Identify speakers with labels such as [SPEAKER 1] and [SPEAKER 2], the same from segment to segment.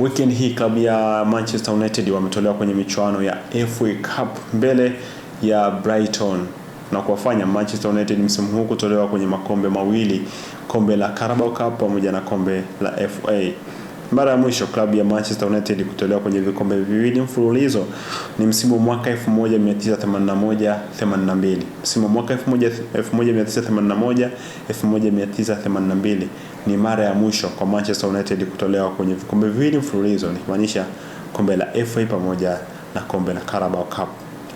[SPEAKER 1] Weekend hii klabu ya Manchester United wametolewa kwenye michuano ya FA Cup mbele ya Brighton na kuwafanya Manchester United msimu huu kutolewa kwenye makombe mawili, kombe la Carabao Cup pamoja na kombe la FA. Mara ya mwisho klabu ya Manchester United kutolewa kwenye vikombe viwili mfululizo ni msimu mwaka 1981-82. Msimu mwaka 1981-1982 ni mara ya mwisho kwa Manchester United kutolewa kwenye vikombe viwili mfululizo, nikimaanisha kombe la FA pamoja na kombe la Carabao Cup.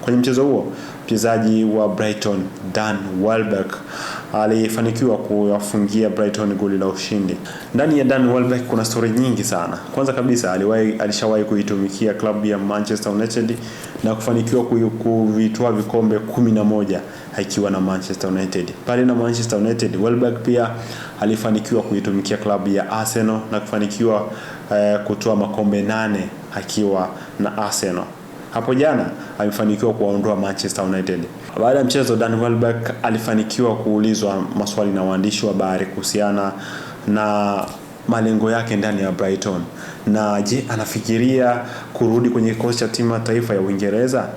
[SPEAKER 1] Kwenye mchezo huo, mchezaji wa Brighton Dan Welbeck alifanikiwa kuwafungia Brighton goli la ushindi. Ndani ya Dan Welbeck kuna story nyingi sana. Kwanza kabisa alishawahi kuitumikia klabu ya Manchester United na kufanikiwa kuvitoa vikombe 11 akiwa na Manchester United. Pale na Manchester United, Welbeck pia alifanikiwa kuitumikia klabu ya Arsenal na kufanikiwa kutoa makombe 8 akiwa na Arsenal. Hapo jana amefanikiwa kuwaondoa Manchester United. Baada ya mchezo, Dan Welbeck alifanikiwa kuulizwa maswali na waandishi wa habari kuhusiana na malengo yake ndani ya Brighton. Na je, anafikiria kurudi kwenye kikosi cha timu ya taifa ya Uingereza?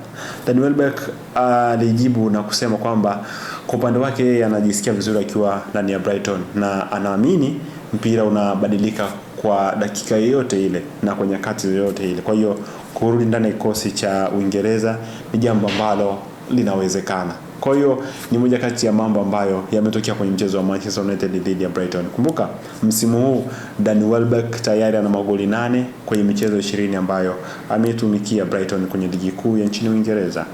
[SPEAKER 1] Dan Welbeck alijibu na kusema kwamba kwa upande wake yeye anajisikia vizuri akiwa ndani ya Brighton na anaamini mpira unabadilika kwa dakika yoyote ile na kwa nyakati yoyote ile. Kwa hiyo kurudi ndani ya kikosi cha Uingereza ni jambo ambalo linawezekana. Kwa hiyo ni moja kati ya mambo ambayo yametokea kwenye mchezo wa Manchester United dhidi ya Brighton. Kumbuka msimu huu Dan Welbeck tayari ana magoli 8 kwenye michezo 20 ambayo ametumikia Brighton kwenye ligi kuu ya nchini Uingereza.